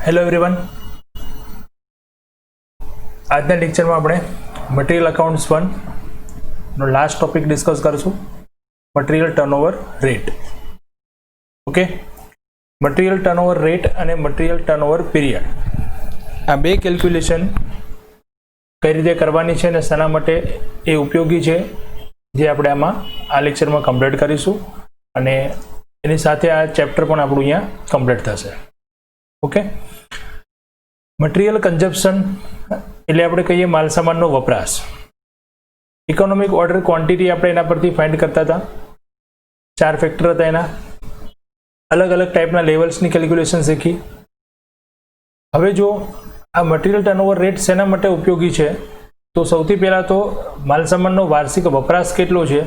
Hello everyone, આજના લેક્ચરમાં આપણે મટીરિયલ અકાઉન્ટ્સ 1 નો લાસ્ટ ટોપિક ડિસ્કસ કરીશું, material turnover rate. Okay, material turnover rate અને મટીરિયલ ટર્નઓવર પીરિયડ, આ બે કેલ્ક્યુલેશન કઈ રીતે કરવાની છે અને શાના માટે એ ઉપયોગી છે, જે આપણે આમાં આ લેક્ચરમાં કમ્પ્લીટ કરીશું અને એની સાથે આ ચેપ્ટર પણ આપણું અહીંયા કમ્પ્લીટ થશે. ઓકે, મટીરિયલ કન્ઝપ્શન એટલે આપણે કહીએ માલસામાનનો વપરાશ. ઇકોનોમિક ઓર્ડર ક્વોન્ટિટી આપણે એના પરથી ફાઇન્ડ કરતા હતા. 4 ફેક્ટર હતા, એના અલગ અલગ ટાઈપના લેવલ્સની કેલ્ક્યુલેશન શીખી. હવે જો આ મટીરિયલ ટર્નઓવર રેટ શેના માટે ઉપયોગી છે, તો સૌથી પહેલાં તો માલસામાનનો વાર્ષિક વપરાશ કેટલો છે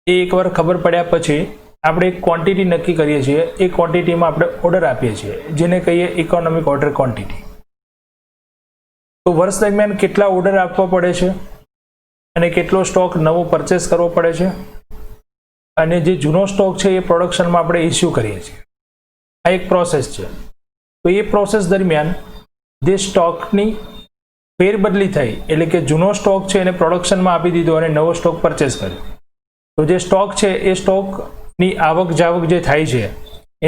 એ એકવાર ખબર પડ્યા પછી આપણે એક ક્વોન્ટિટી નક્કી કરીએ છીએ. એ ક્વોન્ટિટીમાં આપણે ઓર્ડર આપીએ છીએ, જેને કહીએ ઇકોનોમિક ઓર્ડર ક્વોન્ટિટી. તો વર્ષ દરમિયાન કેટલા ઓર્ડર આપવા પડે છે અને કેટલો સ્ટોક નવો પરચેસ કરવો પડે છે, અને જે જૂનો સ્ટોક છે એ પ્રોડક્શનમાં આપણે ઇસ્યુ કરીએ છીએ. આ એક પ્રોસેસ છે. તો એ પ્રોસેસ દરમિયાન જે સ્ટોકની ફેરબદલી થઈ, એટલે કે જૂનો સ્ટોક છે એને પ્રોડક્શનમાં આપી દીધો અને નવો સ્ટોક પરચેસ કર્યો, તો જે સ્ટોક છે એ સ્ટોકની આવક જાવક જે થાય છે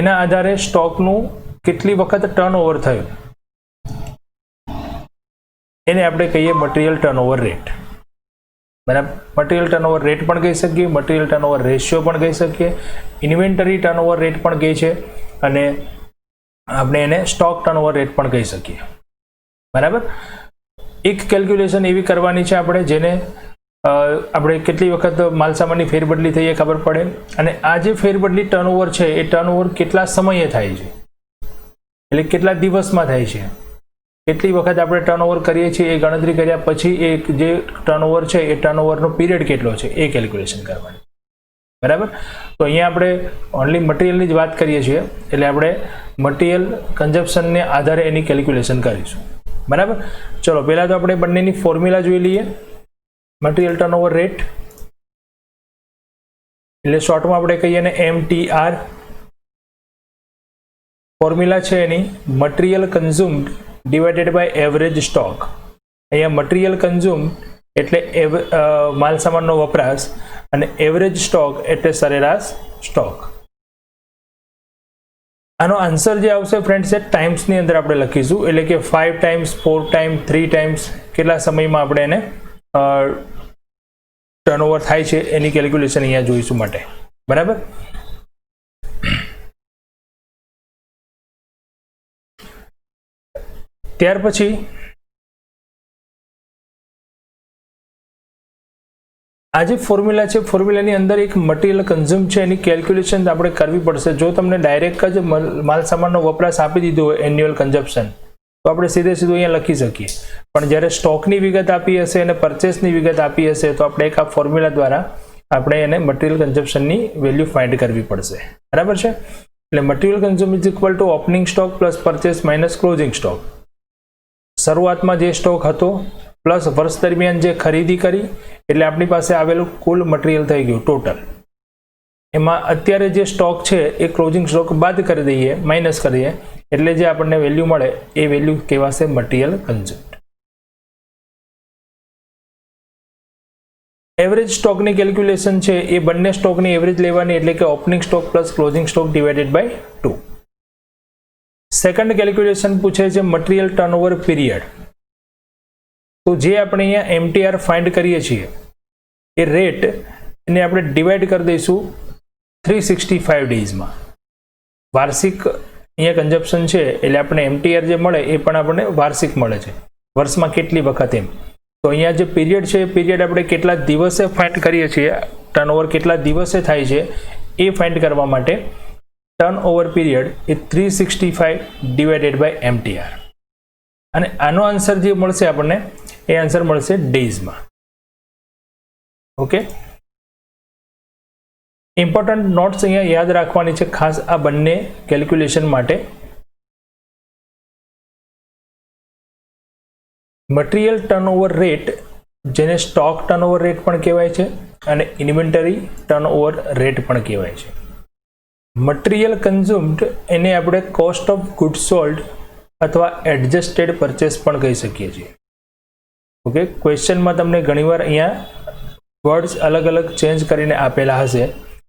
એના આધારે સ્ટોકનું કેટલી વખત ટર્નઓવર થયું એને આપણે કહીએ મટીરિયલ ટર્નઓવર રેટ. બરાબર, મટીરિયલ ટર્નઓવર રેટ પણ કહી શકીએ, મટીરિયલ ટર્નઓવર રેશિયો પણ કહી શકીએ, ઇન્વેન્ટરી ટર્નઓવર રેટ પણ કહે છે, અને આપણે એને સ્ટોક ટર્નઓવર રેટ પણ કહી શકીએ. બરાબર, એક કેલ્ક્યુલેશન એવી કરવાની છે આપણે જેને આપણે કેટલી વખત માલસામાનની ફેરબદલી થઈ એ ખબર પડે, અને આ જે ફેરબદલી ટર્નઓવર છે એ ટર્નઓવર કેટલા સમયે થાય છે, એટલે કેટલા દિવસમાં થાય છે, કેટલી વખત આપણે ટર્નઓવર કરીએ છીએ એ ગણતરી કર્યા પછી એ જે ટર્નઓવર છે એ ટર્નઓવરનો પીરિયડ કેટલો છે એ કેલ્ક્યુલેશન કરવાની. બરાબર, તો અહીંયા આપણે ઓનલી મટીરિયલની જ વાત કરીએ છીએ, એટલે આપણે મટીરિયલ કન્ઝપ્શનને આધારે એની કેલ્ક્યુલેશન કરીશું. બરાબર, ચલો પહેલાં તો આપણે બંનેની ફોર્મ્યુલા જોઈ લઈએ. મટીરિયલ ટર્નઓવર રેટ એટલે શોર્ટમાં આપણે કહીએ ને MTR. ફોર્મ્યુલા છે એની material consumed divided by average stock. અહીંયા મટીરિયલ કન્ઝ્યુમ એટલે માલસામાનનો વપરાશ, અને એવરેજ સ્ટોક એટલે સરેરાશ સ્ટોક. આનો આન્સર જે આવશે ફ્રેન્ડ્સ એ ટાઈમ્સની અંદર આપણે લખીશું, એટલે કે 5 ટાઈમ્સ, 4 ટાઈમ્સ, 3 ટાઈમ્સ, કેટલા સમયમાં આપણે એને ટર્નઓવર થાય છે એની કેલ્ક્યુલેશન અહીંયા જોઈશું માટે. બરાબર, ત્યાર પછી આ જે ફોર્મ્યુલા છે, ફોર્મ્યુલાની અંદર એક મટીરિયલ કન્ઝ્યુમ છે એની કેલ્ક્યુલેશન આપણે કરવી પડશે. જો તમને ડાયરેક્ટ જ માલસામાનનો વપરાશ આપી દીધો હોય એન્યુઅલ કન્ઝપ્શન, તો આપણે સીધે સીધું અહીંયા લખી શકીએ, પણ જ્યારે સ્ટોકની વિગત આપી હશે અને પરચેસની વિગત આપી હશે તો આપણે એક આ ફોર્મ્યુલા દ્વારા આપણે એને મટીરિયલ કન્ઝપ્શનની વેલ્યુ ફાઇન્ડ કરવી પડશે. બરાબર છે, એટલે material consume is equal to opening stock plus purchase minus closing stock. શરૂઆતમાં જે સ્ટોક હતો પ્લસ વર્ષ દરમિયાન જે ખરીદી કરી, એટલે આપણી પાસે આવેલું કુલ મટીરિયલ થઈ ગયું ટોટલ. એમાં અત્યારે જે સ્ટોક છે એ ક્લોઝિંગ સ્ટોક બાદ કરી દઈએ, માઇનસ કરીએ, એટલે જે આપણને વેલ્યુ મળે એ વેલ્યુ કહેવાશે મટીરિયલ કન્ઝ્યુમ્ડ. એવરેજ સ્ટોકની કેલ્ક્યુલેશન છે એ બંને સ્ટોકની એવરેજ લેવાની, એટલે કે opening stock plus closing stock divided by 2. Second calculation પૂછે છે મટીરિયલ ટર્નઓવર પીરિયડ. તો જે આપણે અહીંયા MTR ફાઇન્ડ કરીએ છીએ એ રેટ એને આપણે ડિવાઈડ કરી દઈશું 365 ડેઝમાં. વાર્ષિક અહીંયા કન્ઝપ્શન છે એટલે આપણે MTR જે મળે એ પણ આપણને વાર્ષિક મળે છે, વર્ષમાં કેટલી વખત એમ. તો અહીંયા જે પીરિયડ છે એ પીરિયડ આપણે કેટલા દિવસે ફાઇન્ડ કરીએ છીએ, ટર્નઓવર કેટલા દિવસે થાય છે એ ફાઇન્ડ કરવા માટે ટર્નઓવર પીરિયડ એ 365 ડિવાઇડેડ બાય MTR, અને આનો આન્સર જે મળશે આપણને એ આન્સર મળશે ડેઝમાં. ઓકે, ઇમ્પોર્ટન્ટ નોટ્સ અહીંયા યાદ રાખવાની છે ખાસ આ બંને કેલ્ક્યુલેશન માટે. મટીરિયલ ટર્નઓવર રેટ, જેને સ્ટોક ટર્નઓવર રેટ પણ કહેવાય છે અને ઇન્વેન્ટરી ટર્નઓવર રેટ પણ કહેવાય છે. મટીરિયલ કન્ઝ્યુમ્ડ એને આપણે કોસ્ટ ઓફ ગુડ્સ સોલ્ડ अथवा एडजस्टेड परचेस पण कही सकीए छीए। ओके, क्वेश्चन में तमने घणीवार अहींया वर्ड्स अलग अलग चेन्ज करीने आपेला हशे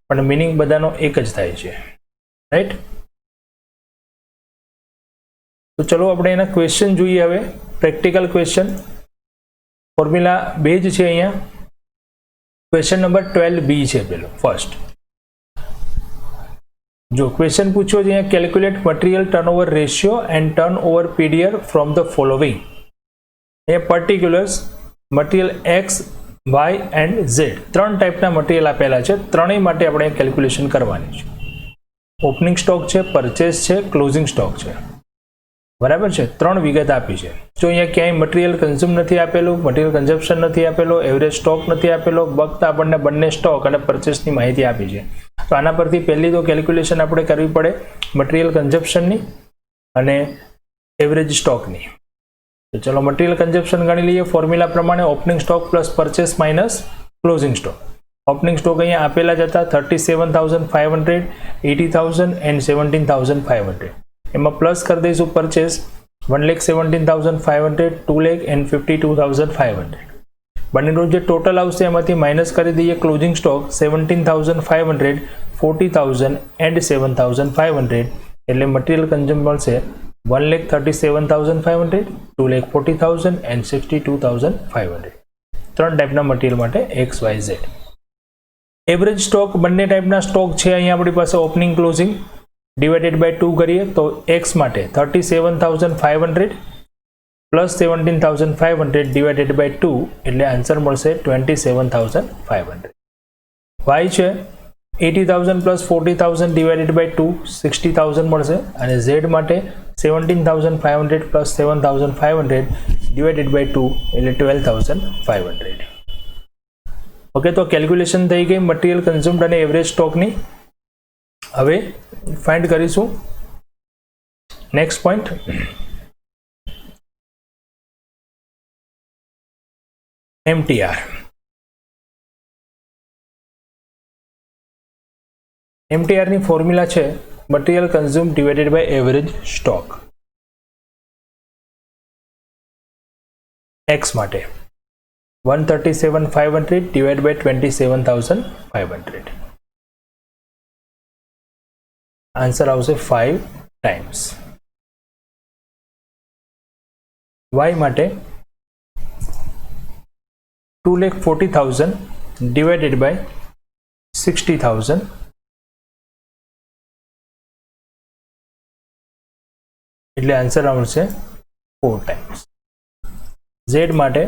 पण मीनिंग बधानो एक ज थाय छे, राइट। तो चलो अपने एना क्वेश्चन जोईए। हवे प्रेक्टिकल क्वेश्चन फॉर्म्युला 2 ज छे। अहींया क्वेश्चन नंबर 12B छे पेलो फर्स्ट। जो क्वेश्चन पूछो है, calculate material turnover ratio and turnover period from the following. Particulars material x Y and Z त्रण टाइपना मटीरियल आपेला है, त्रणेय माटे आपणे केल्क्युलेशन करवानी छे। ओपनिंग स्टॉक है, परचेस है, क्लोजिंग स्टॉक है, बराबर है। त्रण विगत आपी है। जो अहींया क्यांय मटीरियल कन्ज्यूम नहीं आपेलू, मटीरियल कन्जम्पशन नहीं आपेलो, एवरेज स्टॉक नहीं आपेलो, फक्त आपणे बंने स्टॉक और परचेसनी माहिती आपी है। तो आना परथी पहली तो केल्क्युलेशन आपणे करवी पड़े मटीरियल कन्जम्पशननी अने एवरेज स्टॉकनी। तो चलो मटीरियल कन्जम्पशन गणी लीए। फॉर्म्युला प्रमाणे opening stock plus purchase minus closing stock. Opening stock अहींया आपेला ज हता 37,500, 80,000 एंड 17,500। एमां प्लस कर दईशुं परचेस 1,17,500, 2 लाख एंड 52,500। बनेनो जो टोटल आवशे एमांथी माइनस करी दईए क्लोजिंग स्टॉक 17,500, 40,000 एंड 7,500। एटले मटीरियल कन्ज्यूम मळशे 1,37,500, 2,40,000 एंड 62,500। त्रण टाइपना मटीरियल माटे X Y Z. Average stock बंने टाइपना स्टॉक छे। अहींया आपणी पासे ओपनिंग क्लोजिंग डिवाइडेड बाय 2 करिए तो एक्स माटे 37,500 प्लस 17,500 डिवाइडेड बाय 2 एटले आंसर मळशे 27,500। वाय छे 80,000 प्लस 40,000 डिवाइडेड बाय 2 60,000 मळशे अने झेड माटे 17,500 प्लस 7,500 डिवाइडेड बाय 2 एटले 12,500। ओके, तो केल्क्युलेशन थई गई मटीरियल कन्ज्यूम्ड अने एवरेज स्टॉकनी। हवे फाइंड करीशुं नेक्स्ट पॉइंट। MTR नी फॉर्म्युला छे material consume divided by average stock. X माटे 137,500 डिवाइड बाय 27,500। आंसर आवशे 5 टाइम्स। वाय माटे 2,40,000 डिवाइडेड बाय 60,000 એટલે આન્સર આવશે 4 टाइम्स। Z માટે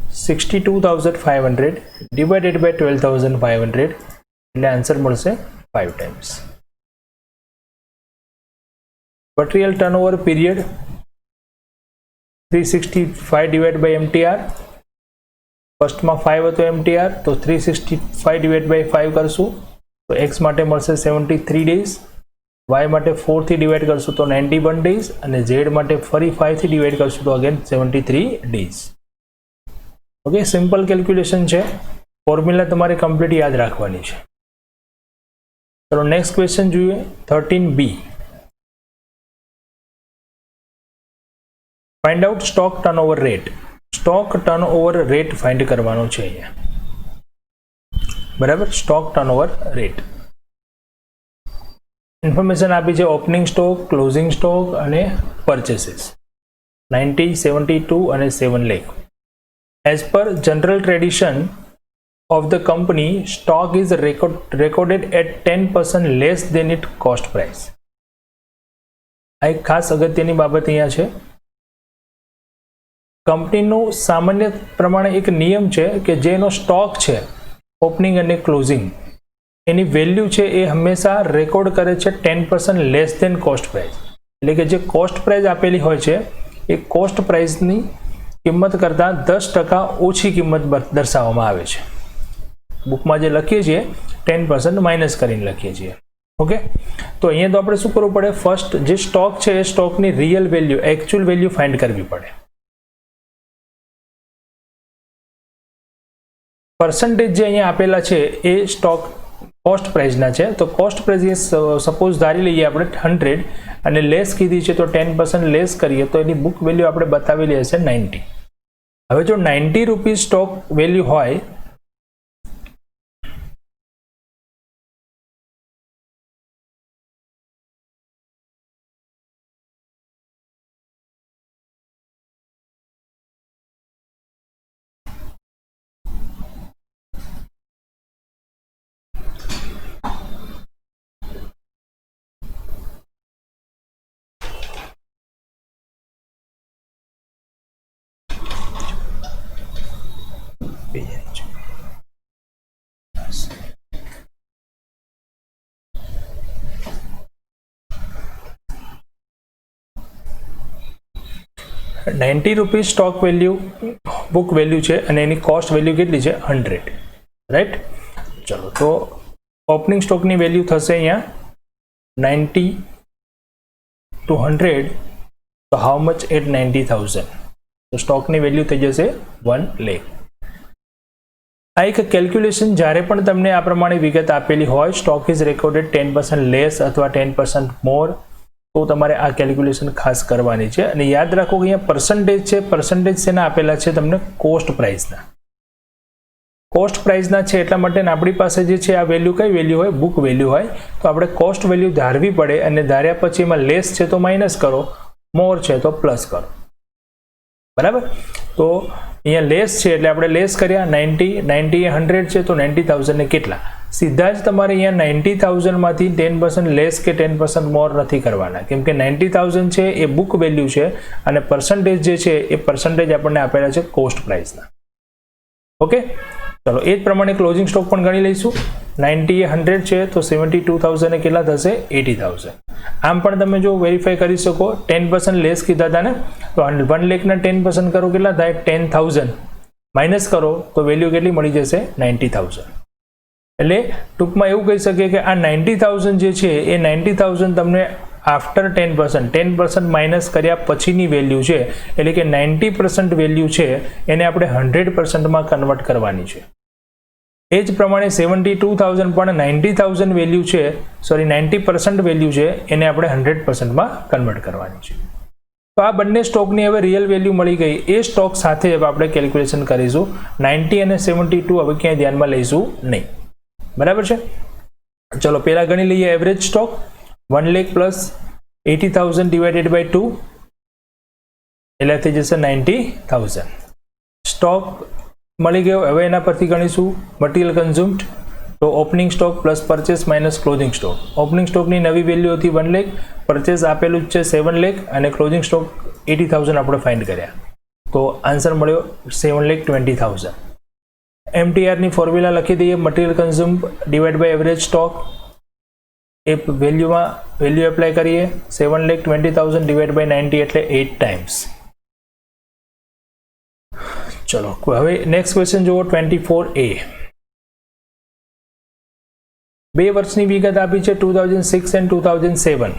62,500 डिवाइडेड बाय 12,500 એટલે આન્સર મળશે 5 times. Material turnover period 365 divide by MTR। First में 5 હતો MTR तो 365 डिवाइड बाय 5 करशु तो X माटे मळशे 73 डेज, Y माटे 4 थी डिवाइड करशु तो 91 डेज और Z माटे फरी 5 थी डिवाइड करशु तो again 73 days. Okay, simple calculation है। फॉर्म्युला तमारे कम्प्लीट याद राखवानी है। चलो नेक्स्ट क्वेश्चन जुए 13B। Find out stock turnover rate. Stock turnover rate find करवानो छे अहींया, बराबर। स्टॉक टर्नओवर रेट इन्फॉर्मेशन आपी है ओपनिंग स्टॉक, क्लोजिंग स्टॉक अने परचेसेस 90, 72 अने 7 lakh. As per general tradition of the company stock is recorded at 10% less than it cost price. आ एक खास अगत्यनी बाबत अहींया छे। कंपनीनो सामान्य प्रमाणे एक नियम है कि जेनो स्टॉक है ओपनिंग अने क्लोजिंग एनी वेल्यू है ए हमेशा रेकॉर्ड करे छे 10% लेस देन कॉस्ट प्राइस। एटले के जे कॉस्ट प्राइस आपेली होय छे ए कॉस्ट प्राइसनी किंमत करता 10% ओછી किंमत दर्शाववामां आवे छे। बुकमां जे लखीए छीए 10% माइनस करीने लखीए छीए। ओके, तो अहींया तो आपणे शुं करवुं पड़े, फर्स्ट जे स्टॉक है ए स्टॉकनी real value actual value find करवी पड़े। परसेंटेज जे अहींया आपेला छे ए स्टॉक कॉस्ट प्राइस ना छे तो कॉस्ट प्राइस सपोज धारी लईए आपणे 100 અને લેસ કીધી છે તો 10% લેસ કરીએ તો એની બુક વેલ્યુ આપણે બતાવેલી હશે 90. હવે જો 90 રૂપીઝ સ્ટોક વેલ્યુ હોય ₹90 સ્ટોક વેલ્યુ બુક વેલ્યુ છે અને એની કોસ્ટ વેલ્યુ કેટલી છે 100, રાઈટ. ચલો તો ઓપનિંગ સ્ટોકની વેલ્યુ થશે અહીંયા 90 to 100, તો હાઉ મચ એટ 90,000, તો સ્ટોકની વેલ્યુ થઈ જશે 1 લાખ. આ એક કેલ્ક્યુલેશન જ્યારે પણ તમને આ પ્રમાણે વિગત આપેલી હોય, સ્ટોક ઇઝ રેકોર્ડેડ 10% લેસ અથવા 10% મોર, તો તમારે આ કેલ્ક્યુલેશન ખાસ કરવાની છે. અને યાદ રાખો કે અહીંયા પર્સન્ટેજ છે, પર્સન્ટેજ શેના આપેલા છે તમને કોસ્ટ પ્રાઇસના. કોસ્ટ પ્રાઇસના છે એટલા માટે આપણી પાસે જે છે આ વેલ્યુ કઈ વેલ્યુ હોય, બુક વેલ્યુ હોય, તો આપણે કોસ્ટ વેલ્યુ ધારવી પડે અને ધાર્યા પછી એમાં લેસ છે તો માઇનસ કરો, મોર છે તો પ્લસ કરો, બરાબર. તો અહીંયા લેસ છે એટલે આપણે લેસ કર્યા 90 એ 100 છે તો 90,000 ને કેટલા, સીધા જ તમારે અહીંયા 90,000 માંથી 10% લેસ કે 10% મોર નથી કરવાના, કેમ કે 90,000 છે એ બુક વેલ્યુ છે અને પર્સન્ટેજ જે છે એ પર્સન્ટેજ આપણને આપેલા છે કોસ્ટ પ્રાઇસના. ઓકે, ચલો એ જ પ્રમાણે ક્લોઝિંગ સ્ટોક પણ ગણી લઈશું. 90 એ 100 છે તો 72,000 એ કેટલા થશે 80,000. આમ પણ તમે જો વેરીફાઈ કરી શકો, 10% લેસ કીધા હતા ને, તો 1 લાખના 10% કરો કેટલા થાય 10,000, માઇનસ કરો તો વેલ્યુ કેટલી મળી જશે 90,000. એટલે ટૂંકમાં એવું કહી શકીએ કે આ 90,000 જે છે એ 90,000 તમને આફ્ટર 10% માઇનસ કર્યા પછીની વેલ્યુ છે, એટલે કે 90% વેલ્યુ છે એને આપણે 100%માં કન્વર્ટ કરવાની છે. એ જ પ્રમાણે 72,000 પણ 90,000 વેલ્યુ છે, સોરી 90% વેલ્યુ છે, એને આપણે 100%માં કન્વર્ટ કરવાની છે. તો આ બંને સ્ટોકની હવે રિયલ વેલ્યુ મળી ગઈ, એ સ્ટોક સાથે આપણે કેલ્ક્યુલેશન કરીશું. 90 અને 72 હવે ક્યાંય ધ્યાનમાં લઈશું નહીં, બરાબર છે. ચલો પહેલા ગણી લઈએ average stock. 1 lakh plus 80,000 divided by 2 એટલે થઈ જશે 90,000. સ્ટોક મળી ગયો. હવે એના પરથી ગણીશું મટીરિયલ કન્ઝ્યુમ્ડ, તો opening stock plus purchase minus closing stock. Opening સ્ટોકની નવી વેલ્યુ હતી 1 લાખ, પરચેસ આપેલું જ છે 7 લાખ અને ક્લોઝિંગ સ્ટોક 80,000 આપણે ફાઇન્ડ કર્યા, તો આન્સર મળ્યો 7,20,000. MTRની ફોર્મ્યુલા લખી દઈએ, material consume divide by average stock. એ વેલ્યુમાં વેલ્યુ એપ્લાય કરીએ, 7,20,000 ડિવાઇડ બાય 90 એટલે 8 ટાઈમ્સ. ચલો હવે નેક્સ્ટ ક્વેશ્ચન જુઓ. 24A. 2 વર્ષની વિગત આપી છે 2006 એન્ડ 2007.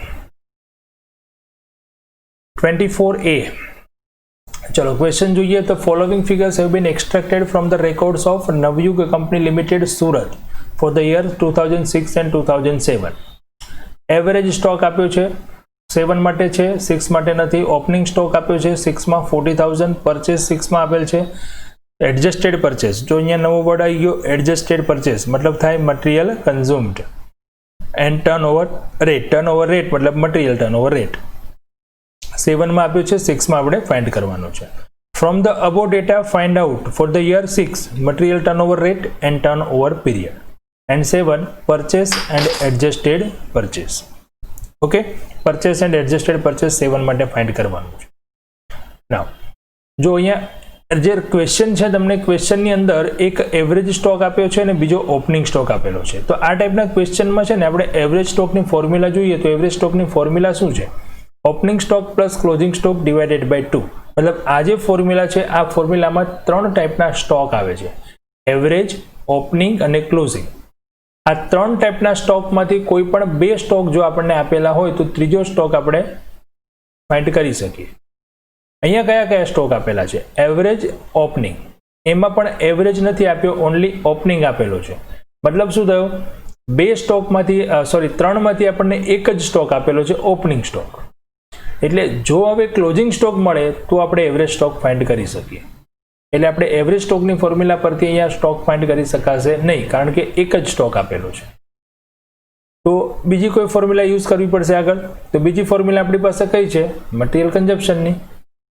24A. ચલો ક્વેશ્ચન જોઈએ તો following figures have been extracted from the records of Navyug company limited Surat for the year 2006 and 2007. Average stock આપ્યો છે 7 માટે છે, 6 માટે નથી. ઓપનિંગ સ્ટોક આપ્યો છે 6 માં 40,000, પરચેસ 6 માં આપેલ છે. એડજસ્ટેડ પરચેસ, જો અહીંયા નવો વર્ડ આવી ગયો એડજસ્ટેડ પરચેસ, મતલબ થાય material consumed. And turnover rate, turnover rate મતલબ મટીરિયલ ટર્નઓવર રેટ 7 માં આપ્યું છે, 6 માં આપણે ફાઇન્ડ કરવાનું છે. From the અબો data find out for the year 6 material turnover rate and turnover period. And 7 purchase and adjusted purchase. Okay, purchase and adjusted purchase 7 માટે find કરવાનું છે. નાઉ જો અહીંયા જે ક્વેશ્ચન છે, તમને ક્વેશ્ચનની અંદર એક એવરેજ સ્ટોક આપ્યો છે અને બીજો ઓપનિંગ સ્ટોક આપેલો છે. તો આ ટાઈપના ક્વેશ્ચનમાં છે ને આપણે એવરેજ સ્ટોકની ફોર્મ્યુલા જોઈએ, તો એવરેજ સ્ટોકની ફોર્મ્યુલા શું છે? Opening stock plus closing stock divided by 2. મતલબ આ જે ફોર્મ્યુલા છે, આ ફોર્મ્યુલામાં 3 ટાઈપના સ્ટોક આવે છે, એવરેજ, ઓપનિંગ અને ક્લોઝિંગ. આ 3 ટાઈપના સ્ટોકમાંથી કોઈ પણ 2 સ્ટોક જો આપણને આપેલા હોય તો ત્રીજો સ્ટોક આપણે ફાઇન્ડ કરી શકીએ. અહીંયા કયા કયા સ્ટોક આપેલા છે? Average, opening. એમાં પણ એવરેજ નથી આપ્યો, ઓનલી ઓપનિંગ આપેલો છે. મતલબ શું થયો? બે સ્ટોકમાંથી ત્રણમાંથી આપણને એક જ સ્ટોક આપેલો છે ઓપનિંગ સ્ટોક. એટલે જો હવે ક્લોઝિંગ સ્ટોક મળે તો આપણે એવરેજ સ્ટોક ફાઇન્ડ કરી શકીએ. એટલે આપણે એવરેજ સ્ટોકની ફોર્મ્યુલા પરથી અહીંયા સ્ટોક ફાઇન્ડ કરી શકાશે નહીં, કારણ કે એક જ સ્ટોક આપેલો છે. તો બીજી કોઈ ફોર્મ્યુલા યુઝ કરવી પડશે આગળ. તો બીજી ફોર્મ્યુલા આપણી પાસે કઈ છે? મટીરિયલ કન્ઝપ્શનની.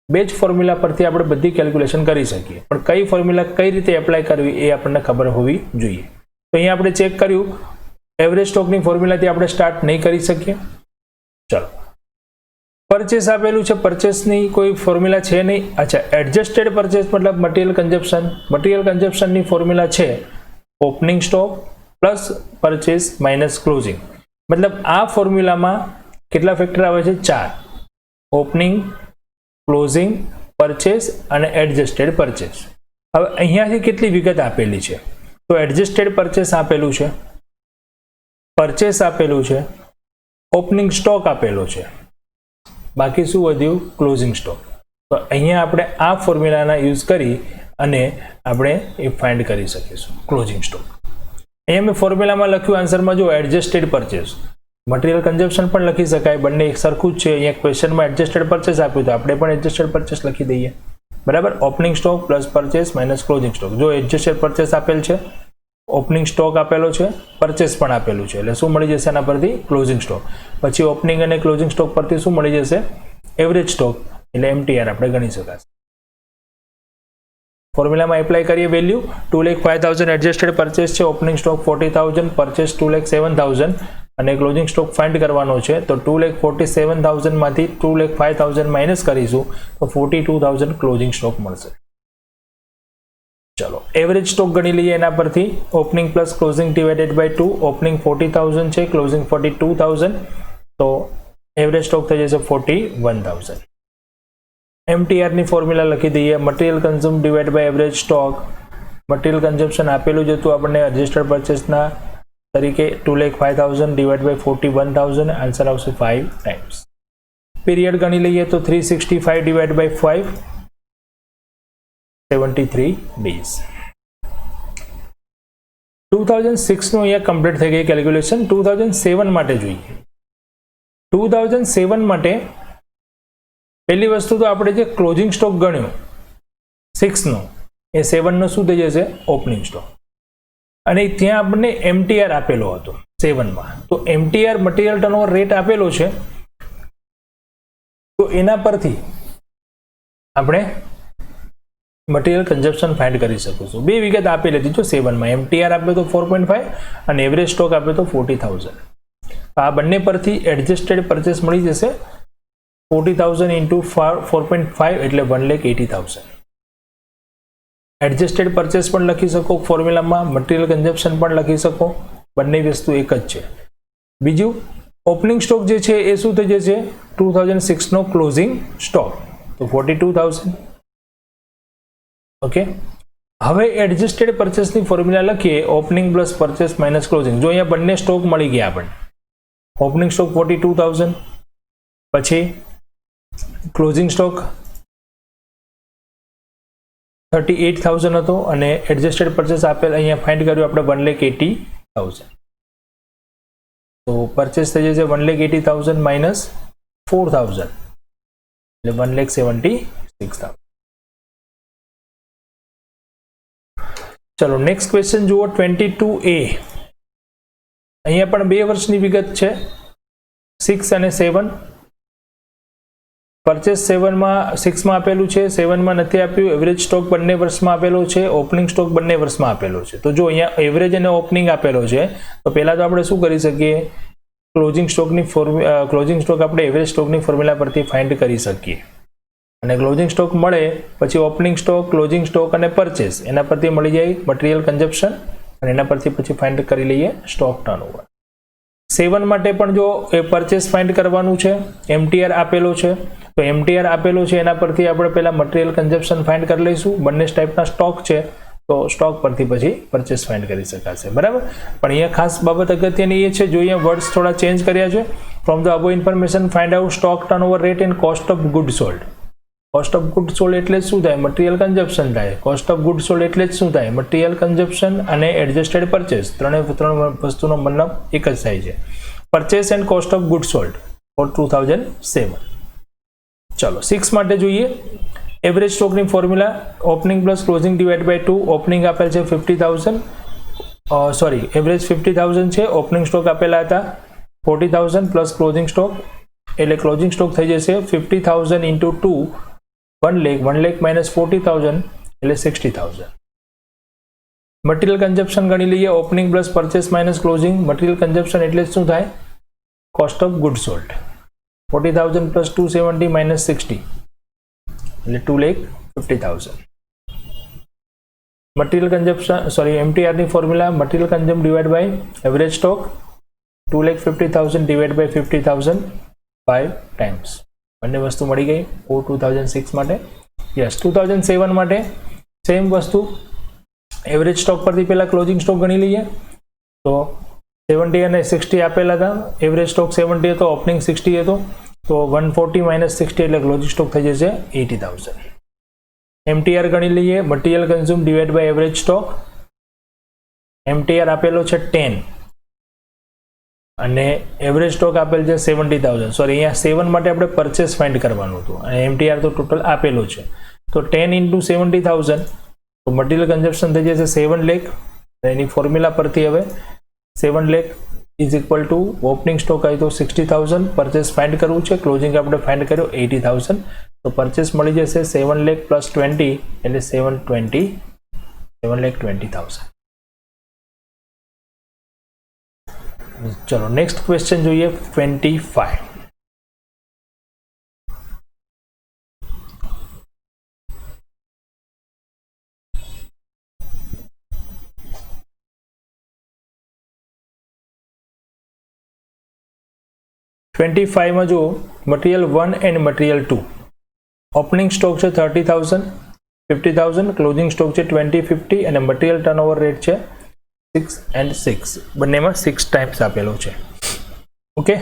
બે જ ફોર્મ્યુલા પરથી આપણે બધી કેલ્ક્યુલેશન કરી શકીએ, પણ કઈ ફોર્મ્યુલા કઈ રીતે એપ્લાય કરવી એ આપણને ખબર હોવી જોઈએ. તો અહીંયા આપણે ચેક કર્યું, એવરેજ સ્ટોકની ફોર્મ્યુલાથી આપણે સ્ટાર્ટ નહીં કરી શકીએ. ચલો, પરચેસ આપેલું છે, પરચેસની કોઈ ફોર્મ્યુલા છે નહીં. અચ્છા, એડજસ્ટેડ પરચેસ મતલબ મટીરિયલ કન્ઝપ્શન. મટીરિયલ કન્ઝપ્શનની ફોર્મ્યુલા છે opening stock plus purchase minus closing. મતલબ આ ફોર્મ્યુલામાં કેટલા ફેક્ટર આવે છે? 4. ઓપનિંગ, ક્લોઝિંગ, પરચેસ અને એડજસ્ટેડ પરચેસ. હવે અહીંયાથી કેટલી વિગત આપેલી છે? તો એડજસ્ટેડ પરચેસ આપેલું છે, પરચેસ આપેલું છે, ઓપનિંગ સ્ટોક આપેલો છે, બાકી શું વધ્યું? Closing stock. તો અહીંયા આપણે આ ફોર્મ્યુલાના યુઝ કરી અને આપણે એ ફાઇન્ડ કરી શકીશું ક્લોઝિંગ સ્ટોક. અહીંયા મેં ફોર્મ્યુલામાં લખ્યું, આન્સરમાં જો એડજસ્ટેડ પરચેસ. મટીરિયલ કન્ઝપ્શન પણ લખી શકાય, બંને એક સરખું જ છે. અહીંયા ક્વેશ્ચનમાં એડજસ્ટેડ પરચેસ આપ્યું તો આપણે પણ એડજસ્ટેડ પરચેસ લખી દઈએ. બરાબર, opening stock plus purchase minus closing stock. જો એડજસ્ટેડ પરચેસ આપેલ છે, ઓપનિંગ સ્ટોક આપેલો છે, પરચેસ પણ આપેલું છે, એટલે શું મળી જશે આના પરથી? Closing stock. પછી ઓપનિંગ અને ક્લોઝિંગ સ્ટોક પરથી શું મળી જશે? એવરેજ સ્ટોક, એટલે MTR આપણે ગણી શકાશે. ફોર્મ્યુલામાં એપ્લાય કરીએ વેલ્યુ. 2,05,000 એડજસ્ટેડ પરચેસ છે, ઓપનિંગ સ્ટોક 40,000, પરચેસ 2,07,000 અને ક્લોઝિંગ સ્ટોક ફાઇન્ડ કરવાનો છે. તો 2,47,000 માંથી 2,05,000 માઇનસ કરીશું તો 42,000 ક્લોઝિંગ સ્ટોક મળશે. ચલો, એવરેજ સ્ટોક ગણી લઈએ એના પરથી. Opening plus closing divided by 2. Opening 40,000 છે, ક્લોઝિંગ 42,000, તો એવરેજ સ્ટોક થઈ જશે 41,000. MTR ની ફોર્મ્યુલા લખી દઈએ. Material consume divide by average stock. Material consumption આપેલું જ હતું આપણને એડજસ્ટેડ પરચેસના તરીકે 2,05,000 ડિવાઇડ બાય 41,000, આન્સર આવશે 5 ટાઈમ્સ. પીરિયડ ગણી લઈએ તો 365 ડિવાઇડ બાય 5, 73 ડેઝ. 2006 નું અહીંયા કમ્પ્લીટ થઈ ગઈ કેલ્ક્યુલેશન. 2007 માટે જોઈએ. 2007 માટે પહેલી વસ્તુ તો આપણે જે ક્લોઝિંગ સ્ટોક ગણ્યો 6 નો, એ 7 નો શું થઈ જશે? Opening stock. અને ત્યાં આપણને MTR આપેલો હતો 7 માં. તો MTR મટીરિયલ ટર્નઓવર રેટ આપેલો છે, તો એના પરથી આપણે મટીરિયલ કન્ઝપ્શન ફાઇન્ડ કરી શકીશું. બે વિગત આપેલી હતી જો 7 માં. MTR આપ્યો તો 4.5 અને એવરેજ સ્ટોક આપ્યો તો 40,000. આ બંને પરથી એડજસ્ટેડ પરચેસ મળી જશે. 40,000 ઇન્ટુ 4.5 એટલે 1,80,000. એડજસ્ટેડ પરચેસ પણ લખી શકો ફોર્મ્યુલામાં, મટીરિયલ કન્ઝપ્શન પણ લખી શકો, બંને વસ્તુ એક જ છે. બીજું, ઓપનિંગ સ્ટોક જે છે એ શું થઈ જશે? 2006 નો ક્લોઝિંગ સ્ટોક, તો 42,000. ઓકે, હવે એડજસ્ટેડ પરચેસની ફોર્મ્યુલા લખીએ. Opening plus purchase minus closing. જો અહીંયા બંને સ્ટોક મળી ગયા આપણને. ઓપનિંગ સ્ટોક 42,000, પછી ક્લોઝિંગ સ્ટોક 38,000 હતો અને એડજસ્ટેડ પરચેસ આપેલ અહીંયા ફાઇન્ડ કર્યું આપણે 1,80,000. તો પરચેસ થઈ જશે 1,80,000 માઇનસ 4,000 એટલે 1,76,000. ચલો નેક્સ્ટ ક્વેશ્ચન જુઓ. 22A. અહીંયા પણ 2 વર્ષની વિગત છે, 6 અને 7. પરચેસ 6 માં આપેલું છે, 7 માં નથી આપ્યું. એવરેજ સ્ટોક બંને વર્ષમાં આપેલો છે, ઓપનિંગ સ્ટોક બંને વર્ષમાં આપેલો છે. તો જો અહીંયા એવરેજ અને ઓપનિંગ આપેલો છે, તો પહેલા તો આપણે શું કરી શકીએ? ક્લોઝિંગ સ્ટોક આપણે એવરેજ સ્ટોકની ફોર્મ્યુલા પરથી ફાઇન્ડ કરી શકીએ. અને ક્લોઝિંગ સ્ટોક મળે પછી ઓપનિંગ સ્ટોક, ક્લોઝિંગ સ્ટોક અને પરચેસ, એના પરથી મળી જાય મટીરિયલ કન્ઝપ્શન અને એના પરથી પછી ફાઇન્ડ કરી લઈએ સ્ટોક ટર્નઓવર. 7 માટે પણ જો એ પરચેસ ફાઇન્ડ કરવાનું છે, MTR આપેલો છે, તો MTR આપેલો છે એના પરથી આપણે પહેલા મટીરિયલ કન્ઝપ્શન ફાઇન્ડ કરી લઈશું. બંને ટાઈપના સ્ટોક છે, તો સ્ટોક પરથી પછી પરચેસ ફાઇન્ડ કરી શકાશે. બરાબર, પણ અહીંયા ખાસ બાબત અગત્યની એ છે, જો અહીંયા વર્ડ્સ થોડા ચેન્જ કર્યા છે. From the above information find out stock turnover rate and cost of good sold. Cost of good sold એટલે શું થાય? મટીરિયલ કન્ઝપ્શન થાય. કોસ્ટ ઓફ ગુડ સોલ્ડ એટલે શું થાય? મટીરિયલ કન્ઝપ્શન અને એડજસ્ટેડ પરચેસ, ત્રણ વસ્તુનો મતલબ એક જ થાય છે. Purchase and cost of good sold for 2007. ચલો 6 માટે જોઈએ. એવરેજ સ્ટોકની formula opening plus closing divide by 2. Opening આપેલ છે 50,000, સોરી એવરેજ 50,000 છે. ઓપનિંગ સ્ટોક આપેલા હતા 40,000 પ્લસ ક્લોઝિંગ સ્ટોક, એટલે ક્લોઝિંગ સ્ટોક થઈ જશે 50,000 ઇન્ટુ 2 1 લાખ માઇનસ 40,000 એટલે 60,000. મટીરિયલ કન્ઝપ્શન ગણી લઈએ. Opening plus purchase minus closing. Material consumption એટલે શું થાય? Cost of good sold. 40,000 પ્લસ 270 માઇનસ 60 એટલે 2,50,000. મટીરિયલ કન્ઝપ્શન સોરી MTR ની formula material consume divide by average stock 2,50,000 divide by 50,000 5 times. બંને વસ્તુ મળી ગઈ. 2006 માટે. યસ 2007 માટે સેમ વસ્તુ. એવરેજ સ્ટોક પરથી પહેલા ક્લોઝિંગ સ્ટોક ગણી લઈએ. તો 70 અને 60 આપેલા હતા. એવરેજ સ્ટોક 70 હતો, ઓપનિંગ 60 હતો, તો 140 માઇનસ 60 એટલે ક્લોઝિંગ સ્ટોક થઈ જશે 80,000. MTR ગણી લઈએ. Material consume divide by average stock. MTR આપેલો છે 10 અને એવરેજ સ્ટોક આપેલ છે 70,000. સોરી અહીંયા 7 માટે આપણે પરચેસ ફાઇન્ડ કરવાનું હતું અને MTR તો ટોટલ આપેલો છે. તો 10 ઇન્ટુ 70,000 તો મટીરિયલ કન્ઝપ્શન થઈ જશે 7 લાખ. એની ફોર્મ્યુલા પરથી હવે 7 lakh is equal to opening stock આવી તો 60,000, પરચેસ ફાઇન્ડ કરવું છે, ક્લોઝિંગ આપણે ફાઇન્ડ કર્યો 80,000. તો પરચેસ મળી જશે 7 લાખ પ્લસ 20 એટલે 7,20,000. ચલો નેક્સ્ટ ક્વેશ્ચન જોઈએ. 25. માં જો material 1 and material 2. Opening stock છે 30,000, 50,000, ક્લોઝિંગ સ્ટોક છે 2050 અને મટીરિયલ ટર્નઓવર રેટ છે 6 and 6. બંનેમાં 6 ટાઈમ્સ આપેલો છે. ઓકે,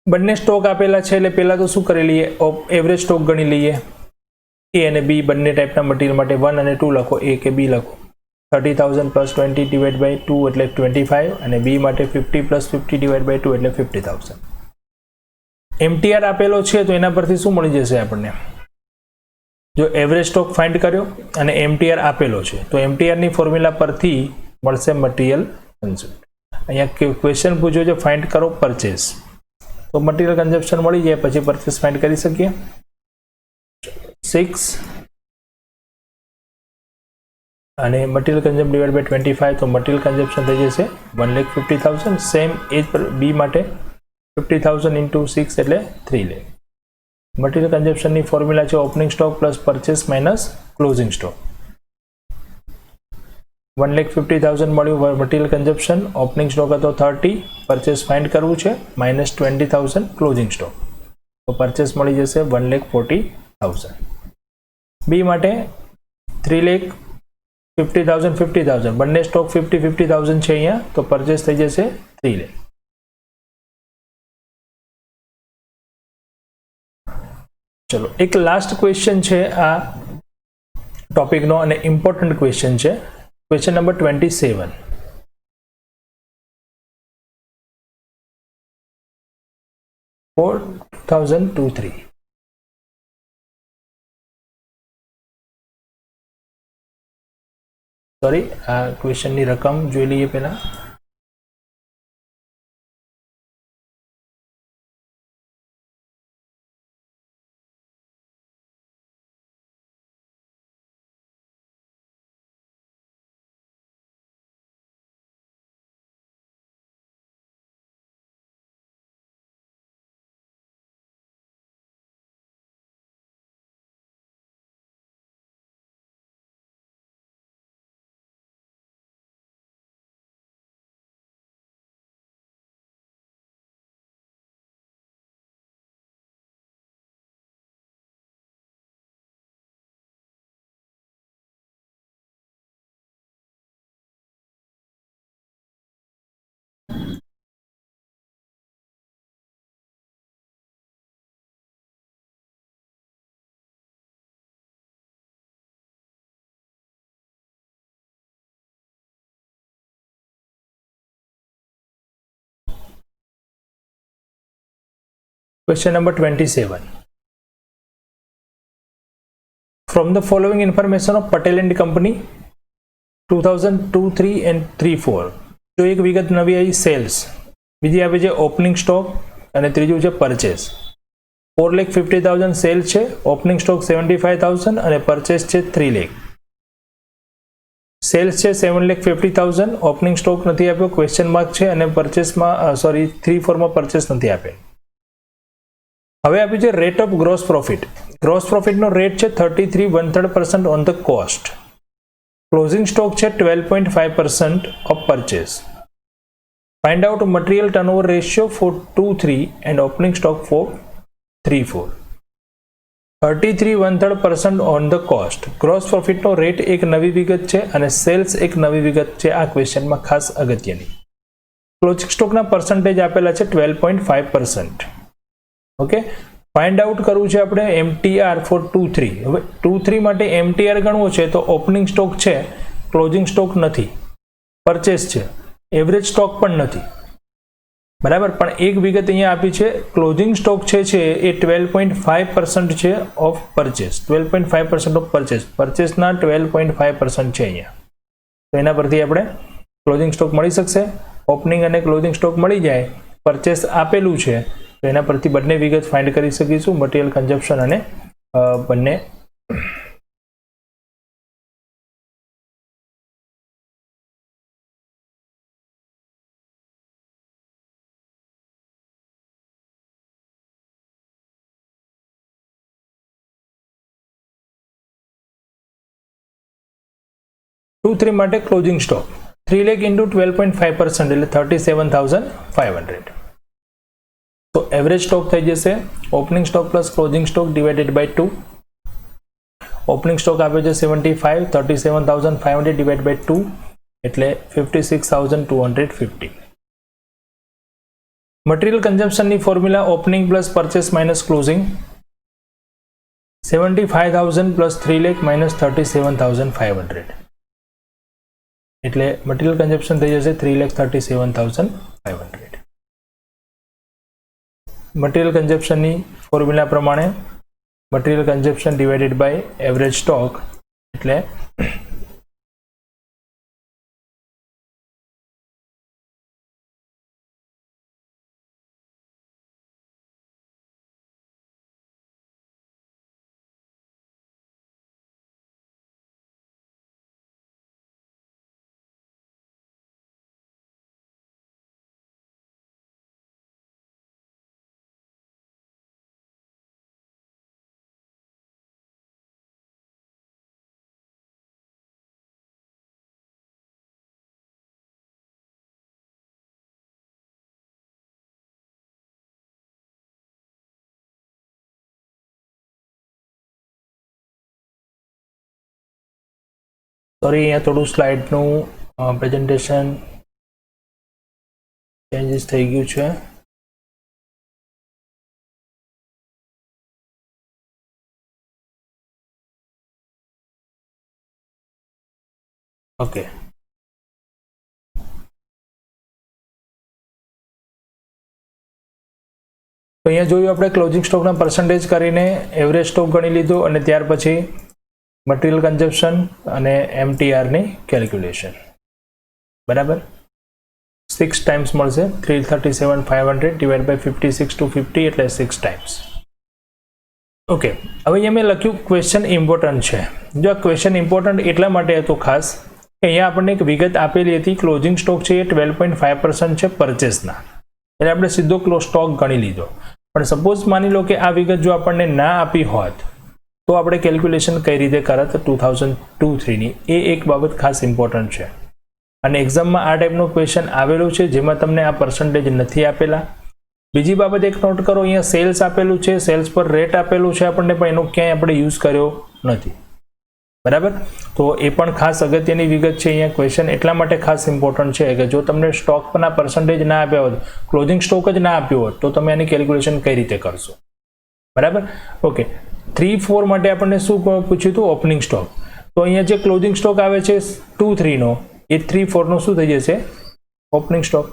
બંને સ્ટોક આપેલા છે એટલે પહેલા તો શું કરી લઈએ? એવરેજ સ્ટોક ગણી લઈએ. A અને B બંને ટાઈપના મટીરિયલ માટે 1 અને 2 લખો, A કે B લખો. 30,000 પ્લસ 20 ડિવાઇડ બાય 2 એટલે 25 અને B માટે 50 પ્લસ 50 ડિવાઇડ બાય 2 એટલે 50,000. MTR આપેલો છે તો એના પરથી શું મળી જશે આપણને? જો એવરેજ સ્ટોક ફાઇન્ડ કર્યો અને MTR આપેલો છે તો MTR ની ફોર્મ્યુલા પરથી મળશે મટીરિયલ કન્ઝ્યુમ્ડ. અહીંયા ક્વેશ્ચન પૂછ્યો છે ફાઇન્ડ કરો પરચેસ, તો મટીરિયલ કન્ઝપ્શન મળી જાય પછી પરચેસ ફાઇન્ડ કરી શકીએ. 6 અને મટીરિયલ કન્ઝ્યુમ ડિવાઇડ બાય 25 તો મટીરિયલ કન્ઝપ્શન થઈ જશે 1,50,000. સેમ એજ પર B માટે 50,000 ઇન્ટુ 6 એટલે 3 લાખ. મટીરિયલ કન્ઝપ્શનની ફોર્મ્યુલા છે opening stock plus purchase minus closing stock. 1,50,000 મળ્યું મટીરિયલ કન્ઝપ્શન. ઓપનિંગ સ્ટોક હતો 30, પરચેસ ફાઇન્ડ કરવું છે માઇનસ 20,000 ક્લોઝિંગ સ્ટોક, તો પરચેસ મળી જશે 1,40,000. B માટે 3,50,000 50,000 બંને સ્ટોક 50,000 છે અહીંયા, તો પરચેસ થઈ જશે 3 લાખ. ચલો એક લાસ્ટ ક્વેશ્ચન છે આ ટોપિકનો અને ઇમ્પોર્ટન્ટ ક્વેશ્ચન છે. Question number 27. For 2023. સોરી, આ ક્વેશ્ચનની રકમ જોઈ લઈએ પહેલા. Question number 27. From the following information of Patel and Company 2002, 3 and 3, 4. जो एक विगत नवी आई सेल्स, बीजी आपे छे ओपनिंग स्टॉक અને ત્રીજું છે પરચેસ. 4,50,000 સેલ છે, ઓપનિંગ સ્ટોક 75,000 અને પરચેસ છે 3 લાખ. સેલ્સ છે 7,50,000, ઓપનિંગ સ્ટોક નથી આપ્યો, ક્વેશ્ચન માર્ક છે અને પરચેસમાં 3, 4 માં પરચેસ નથી આપે. હવે આપ્યું છે rate of gross profit. Gross પ્રોફિટનો રેટ છે 33.1/3% on the cost. Closing stock છે 12.5% of purchase. Find out material turnover ratio for 2, 3 and opening stock for 3, 4. 33.1/3% on the cost. Gross પ્રોફિટનો રેટ એક નવી વિગત છે અને સેલ્સ એક નવી વિગત છે. આ ક્વેશ્ચનમાં ખાસ અગત્યની. ક્લોઝિંગ સ્ટોકના પર્સન્ટેજ આપેલા છે 12.5%. ઓકે, ફાઇન્ડ આઉટ કરવું છે આપણે MTR ફોર 2, 3. હવે 2, 3 માટે MTR ગણવો છે તો ઓપનિંગ સ્ટોક છે, ક્લોઝિંગ સ્ટોક નથી, પરચેસ છે, એવરેજ સ્ટોક પણ નથી. બરાબર, પણ એક વિગત અહીંયા આપી છે, ક્લોઝિંગ સ્ટોક છે એ 12.5% છે ઓફ પરચેસ. 12.5% ઓફ પરચેસ, પરચેસના 12.5% છે અહીંયા. તો એના પરથી આપણે ક્લોઝિંગ સ્ટોક મળી શકશે. ઓપનિંગ અને ક્લોઝિંગ સ્ટોક મળી જાય, પરચેસ આપેલું છે તો એના પરથી બંને વિગત ફાઇન્ડ કરી શકીશું, મટીરિયલ કન્ઝપ્શન અને બંને. ટુ 3 માટે ક્લોઝિંગ સ્ટોક 3 લાખ ઇન્ટુ 12.5% એટલે 37,500. તો એવરેજ સ્ટોક થઈ જશે opening stock plus closing stock divided by 2. Opening stock આપે છે 75, 37,500 ડિવાઇડ બાય 2 એટલે 56,250. મટીરિયલ કન્ઝમ્પશનની formula opening plus purchase minus closing. 75,000 plus 3 lakh minus 37,500 એટલે મટીરિયલ કન્ઝમ્પશન થઈ જશે 3,37,500. મટીરિયલ કન્ઝમ્પશનની ફોર્મ્યુલા પ્રમાણે material consumption divided by average stock એટલે સોરી અહીંયા થોડું સ્લાઇડનું પ્રેઝન્ટેશન ચેન્જીસ થઈ ગયું છે. ઓકે, તો અહીંયા જોયું આપણે ક્લોઝિંગ સ્ટોકના પર્સન્ટેજ કરીને એવરેજ સ્ટોક ગણી લીધો અને ત્યાર પછી મટીરિયલ કન્ઝમ્પશન અને MTRની કેલ્ક્યુલેશન. બરાબર, 6 ટાઈમ્સ મળશે 337,500 ડિવાઇડ બાય 56,250 એટલે 6 ટાઈમ્સ. ઓકે, હવે અહીંયા મેં લખ્યું ક્વેશ્ચન ઇમ્પોર્ટન્ટ છે. જો આ ક્વેશ્ચન ઇમ્પોર્ટન્ટ એટલા માટે હતું ખાસ કે અહીંયા આપણને એક વિગત આપેલી હતી, ક્લોઝિંગ સ્ટોક છે એ 12.5% છે પરચેસના, એટલે આપણે સીધો સ્ટોક ગણી લીધો. પણ સપોઝ માની લો કે આ વિગત જો આપણને ના આપી હોત તો આપણે કેલ્ક્યુલેશન કઈ રીતે કરત 2002, 3ની, એ એક બાબત ખાસ ઇમ્પોર્ટન્ટ છે. અને એક્ઝામમાં આ ટાઈપનો ક્વેશ્ચન આવેલો છે જેમાં તમને આ પર્સન્ટેજ નથી આપેલા. બીજી બાબત એક નોટ કરો, અહીંયા સેલ્સ આપેલું છે, સેલ્સ પર રેટ આપેલું છે આપણને, પણ એનો ક્યાંય આપણે યુઝ કર્યો નથી. બરાબર, તો એ પણ ખાસ અગત્યની વિગત છે. અહીંયા ક્વેશ્ચન એટલા માટે ખાસ ઇમ્પોર્ટન્ટ છે કે જો તમને સ્ટોક પરના પર્સન્ટેજ ના આપ્યા હોત, ક્લોઝિંગ સ્ટોક જ ના આપ્યો હોત તો તમે આની કેલ્ક્યુલેશન કઈ રીતે કરશો. બરાબર, ઓકે. 3, 4 માટે આપણને શું પૂછ્યું હતું? Opening stock. તો અહીંયા જે ક્લોઝિંગ સ્ટોક આવે છે 2, 3નો, એ 3, 4નો શું થઈ જશે? Opening stock.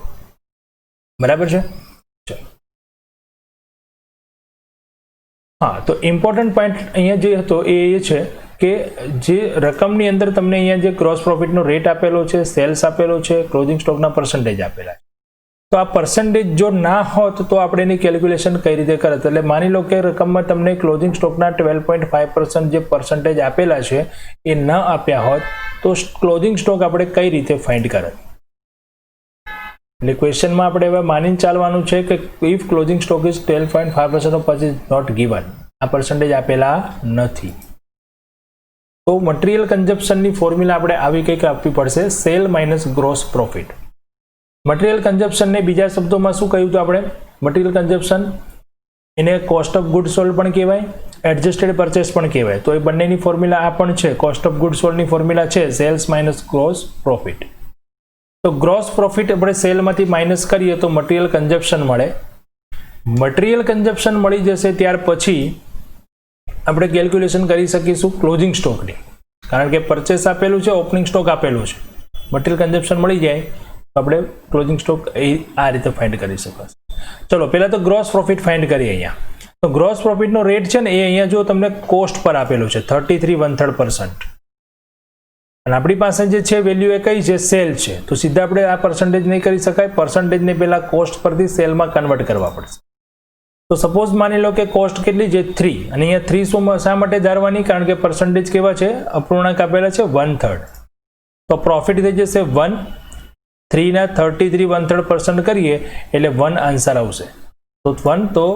બરાબર છે. हाँ, तो इम्पोर्टન્ટ पॉइंट अहींया जे हतो ए छे કે જે રકમની અંદર તમને અહીંયા જે ગ્રોસ પ્રોફિટનો રેટ આપેલો છે, સેલ્સ આપેલો છે, ક્લોઝિંગ સ્ટોકના પર્સન્ટેજ આપેલા છે, તો આ પર્સન્ટેજ જો ના હોત તો આપણે એની કેલ્ક્યુલેશન કઈ રીતે કરત? એટલે માની લો કે રકમમાં તમને ક્લોઝિંગ સ્ટોકના 12.5% જે પર્સન્ટેજ આપેલા છે એ ન આપ્યા હોત તો ક્લોઝિંગ સ્ટોક આપણે કઈ રીતે ફાઇન્ડ કરત? એટલે ક્વેશ્ચનમાં આપણે હવે માનીને ચાલવાનું છે કે if closing stock is 12.5% of purchase not given, આ પર્સન્ટેજ આપેલા નથી, તો મટીરિયલ કન્ઝપ્શનની ફોર્મ્યુલા આપણે આવી કંઈક આપવી પડશે, sale minus gross profit. Material કન્ઝપ્શનને બીજા શબ્દોમાં શું કહ્યું હતું આપણે? મટીરિયલ કન્ઝપ્શન એને કોસ્ટ ઓફ ગુડ સોલ્ડ પણ કહેવાય, એડજસ્ટેડ પરચેસ પણ કહેવાય. તો એ બંનેની ફોર્મ્યુલા આ પણ છે. કોસ્ટ ઓફ ગુડ સોલ્ડની ફોર્મ્યુલા છે સેલ્સ માઇનસ ગ્રોસ પ્રોફિટ. તો ગ્રોસ પ્રોફિટ આપણે સેલમાંથી માઇનસ કરીએ તો મટીરિયલ કન્ઝપ્શન મળે. મટીરિયલ કન્ઝપ્શન મળી જશે ત્યાર પછી આપણે કેલ્ક્યુલેશન કરી શકીશું ક્લોઝિંગ સ્ટોકની, કારણ કે પરચેસ આપેલું છે, ઓપનિંગ સ્ટોક આપેલું છે, મટીરિયલ કન્ઝપ્શન મળી જાય તો આપણે ક્લોઝિંગ સ્ટોક આ રીતે ફાઇન્ડ કરી શકાશે. ચલો પહેલાં તો ગ્રોસ પ્રોફિટ ફાઇન્ડ કરીએ. અહીંયા તો ગ્રોસ પ્રોફિટનો રેટ છે ને એ અહીંયા જો તમને કોસ્ટ પર આપેલું છે 33.1/3%, અને આપણી પાસે જે છે વેલ્યુ એ કઈ છે? સેલ છે. તો સીધા આપણે આ પર્સન્ટેજ નહીં કરી શકાય, પર્સન્ટેજને પહેલાં કોસ્ટ પરથી સેલમાં કન્વર્ટ કરવા પડશે. તો સપોઝ માની લો કે કોસ્ટ કેટલી છે? 3, અને અહીંયા 3 શા માટે ધારવાની? કારણ કે પર્સન્ટેજ કેવા છે? અપૂર્ણાંક આપેલા છે 1/3. તો પ્રોફિટ થઈ જશે 1, 3 ના 33.1/3% કરીએ એટલે 1 આન્સર આવશે. તો 1, તો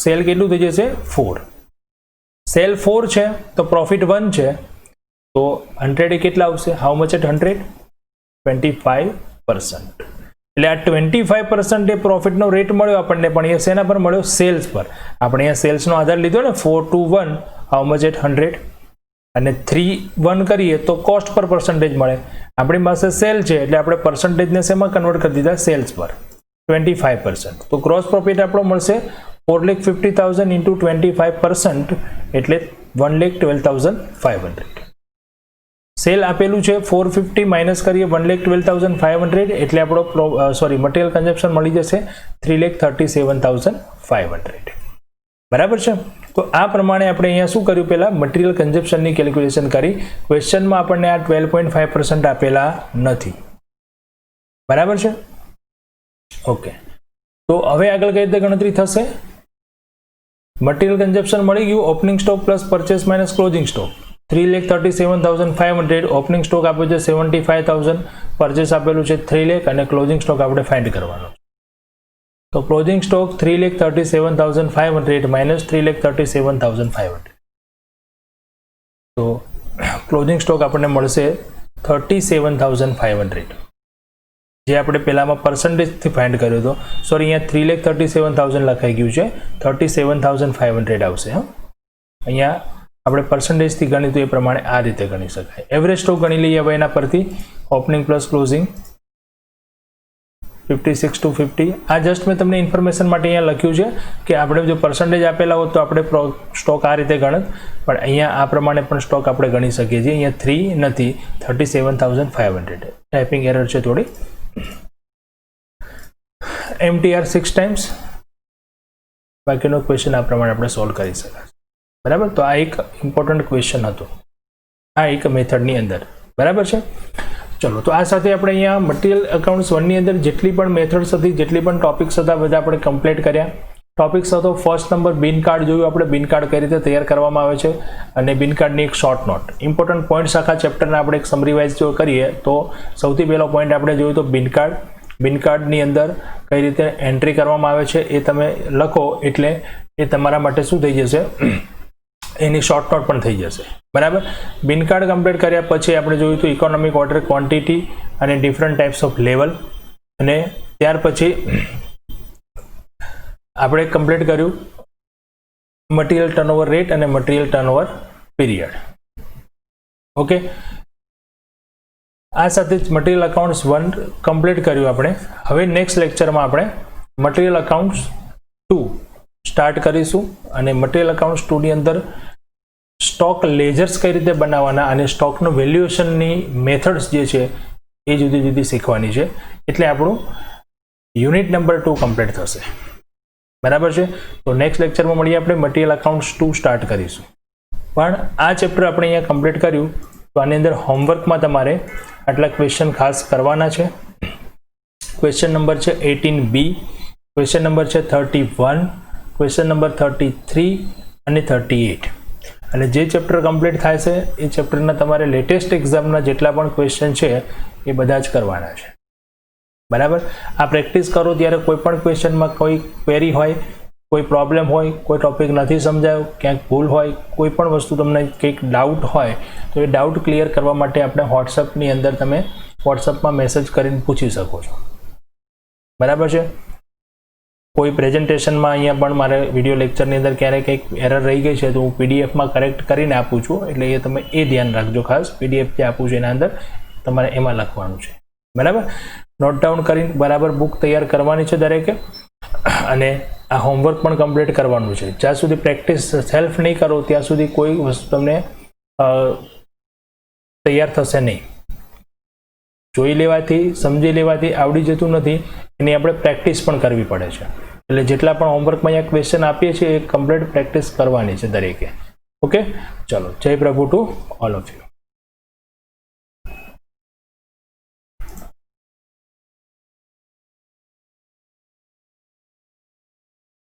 સેલ કેટલું થઈ જશે? 4. સેલ 4 છે તો પ્રોફિટ 1 છે, તો 100 એ કેટલા આવશે? How much at 100? 25%. એટલે આ 25% એ પ્રોફિટનો રેટ મળ્યો આપણને, પણ એ શેના પર મળ્યો? સેલ્સ પર. આપણે અહીંયા સેલ્સનો આધાર લીધો ને 4 to 1, હાઉ મચ એટ 100, અને 3, 1 કરીએ તો કોસ્ટ પર પર્સન્ટેજ મળે. આપણી પાસે સેલ છે એટલે આપણે પર્સન્ટેજને શેમાં કન્વર્ટ કરી દીધા? સેલ્સ પર. 25%. તો ગ્રોસ પ્રોફિટ આપણો મળશે 4,50,000 ઇન્ટુ 25% એટલે 1,12,500. સેલ આપેલું છે 450 માઇનસ કરીએ 1,12,500 એટલે આપણો મટીરિયલ કન્ઝપ્શન મળી જશે 3,37,500. બરાબર છે. તો આ પ્રમાણે આપણે અહીંયા શું કર્યું? પહેલાં મટીરિયલ કન્ઝપ્શનની કેલ્ક્યુલેશન કરી. ક્વેશ્ચનમાં આપણને આ 12.5% આપેલા નથી. બરાબર છે. ઓકે, તો હવે આગળ કઈ રીતે ગણતરી થશે? મટીરિયલ કન્ઝપ્શન મળી ગયું, opening stock plus purchase minus closing stock 3,37,500. Opening stock આપ્યો છે 75,000, પરચેસ આપેલું છે 3 લાખ, અને ક્લોઝિંગ સ્ટોક આપણે ફાઇન્ડ કરવાનો. તો ક્લોઝિંગ સ્ટોક 3,37,500 માઇનસ 3,37,500. તો ક્લોઝિંગ સ્ટોક આપણને મળશે 37,500, જે આપણે પહેલામાં પર્સન્ટેજથી ફાઇન્ડ કર્યો હતો. સોરી, અહીંયા 3,37,000 લખાઈ ગયું છે, 37,500 આવશે. હા, અહીંયા આપણે પર્સન્ટેજથી ગણી તો એ પ્રમાણે આ રીતે ગણી શકાય. એવરેજ સ્ટોક ગણી લઈએ હવે એના પરથી. Opening plus closing 56 to 50. આ જસ્ટ મેં તમને ઇન્ફોર્મેશન માટે અહીંયા લખ્યું છે કે આપણે જો પર્સન્ટેજ આપેલા હોત તો આપણે સ્ટોક આ રીતે ગણત, પણ અહીંયા આ પ્રમાણે પણ સ્ટોક આપણે ગણી શકીએ છીએ. અહીંયા 3 નથી, 37,500. ટાઈપિંગ એરર છે થોડી. MTR 6 times. બાકીનો ક્વેશ્ચન આ પ્રમાણે આપણે સોલ્વ કરી શકાય. બરાબર. તો આ એક ઇમ્પોર્ટન્ટ ક્વેશ્ચન હતો આ એક મેથડની અંદર. બરાબર છે. ચલો, તો આ સાથે આપણે અહીંયા મટીરિયલ એકાઉન્ટ્સ 1ની અંદર જેટલી પણ મેથડ્સ હતી, જેટલી પણ ટોપિક્સ હતા, બધા આપણે કમ્પ્લીટ કર્યા. ટોપિક્સ હતો ફર્સ્ટ નંબર બિન કાર્ડ જોયું આપણે, બિન કાર્ડ કઈ રીતે તૈયાર કરવામાં આવે છે, અને બિન કાર્ડની એક શોર્ટ નોટ. ઇમ્પોર્ટન્ટ પોઈન્ટ્સ આખા ચેપ્ટરના આપણે એક સમરી વાઇઝ જો કરીએ તો સૌથી પહેલો પોઈન્ટ આપણે જોયું તો બિન કાર્ડ. બિન કાર્ડની અંદર કઈ રીતે એન્ટ્રી કરવામાં આવે છે એ તમે લખો એટલે એ તમારા માટે શું થઈ જશે? એની શોર્ટ નોટ પણ થઈ જશે. બરાબર. બિન કાર્ડ કમ્પ્લીટ કર્યા પછી આપણે જોયું તો ઇકોનોમિક ઓર્ડર, ક્વોન્ટિટી અને ડિફરન્ટ ટાઈપ્સ ઓફ લેવલ, અને ત્યાર પછી આપણે કમ્પ્લીટ કર્યું મટીરિયલ ટર્નઓવર રેટ અને મટીરિયલ ટર્નઓવર પીરિયડ. ઓકે, આ સાથે જ મટીરિયલ અકાઉન્ટ્સ 1 કમ્પ્લીટ કર્યું આપણે. હવે નેક્સ્ટ લેક્ચરમાં આપણે મટીરિયલ અકાઉન્ટ્સ 2 સ્ટાર્ટ કરીશું, અને મટીરિયલ અકાઉન્ટ્સ 2 ની અંદર સ્ટોક લેજર્સ કઈ રીતે બનાવવાના અને સ્ટોકનું વેલ્યુએશનની મેથડ્સ જે છે એ જુદી જુદી શીખવાની છે. એટલે આપણું યુનિટ નંબર 2 કમ્પ્લીટ થશે. બરાબર છે. તો નેક્સ્ટ લેક્ચરમાં મળીએ આપણે મટીરિયલ અકાઉન્ટ્સ 2 સ્ટાર્ટ કરીશું. પણ આ ચેપ્ટર આપણે અહીંયા કમ્પ્લીટ કર્યું તો આની અંદર હોમવર્કમાં તમારે આટલા ક્વેશ્ચન ખાસ કરવાના છે. ક્વેશ્ચન નંબર છે 18B, ક્વેશ્ચન નંબર છે 31, ક્વેશ્ચન નંબર 33 અને 38. અને જે ચેપ્ટર કમ્પ્લીટ થાય છે એ ચેપ્ટરના તમારે લેટેસ્ટ એક્ઝામના જેટલા પણ ક્વેશ્ચન છે એ બધા જ કરવાના છે. બરાબર. આ પ્રેક્ટિસ કરો ત્યારે કોઈ પણ ક્વેશ્ચનમાં કોઈ ક્વેરી હોય, કોઈ પ્રોબ્લેમ હોય, કોઈ ટોપિક નથી સમજાયો, ક્યાંક ભૂલ હોય, કોઈ પણ વસ્તુ તમને કંઈક ડાઉટ હોય તો એ ડાઉટ ક્લિયર કરવા માટે આપણે વોટ્સઅપની અંદર તમે વોટ્સઅપમાં મેસેજ કરીને પૂછી શકો છો. બરાબર છે. કોઈ પ્રેઝન્ટેશનમાં અહીંયા પણ મારે વિડીયો લેક્ચરની અંદર ક્યારેક કંઈક એરર રહી ગઈ છે તો હું પીડીએફમાં કરેક્ટ કરીને આપું છું, એટલે એ તમે એ ધ્યાન રાખજો ખાસ. પીડીએફ જે આપું છું એના અંદર તમારે એમાં લખવાનું છે. બરાબર. નોટ ડાઉન કરીને બરાબર બુક તૈયાર કરવાની છે દરેકે, અને આ હોમવર્ક પણ કમ્પ્લીટ કરવાનું છે. જ્યાં સુધી પ્રેક્ટિસ સેલ્ફ નહીં કરો ત્યાં સુધી કોઈ વસ્તુ તમને તૈયાર થશે નહીં. જોઈ લેવાથી, સમજી લેવાથી આવડી જતું નથી, એની આપણે પ્રેક્ટિસ પણ કરવી પડે છે. એટલે જેટલા પણ હોમવર્કમાં અહીંયા ક્વેશ્ચન આપીએ છીએ એ કમ્પ્લીટ પ્રેક્ટિસ કરવાની છે દરેકે. ઓકે, ચલો, જય પ્રભુ ટુ ઓલ ઓફ યુ.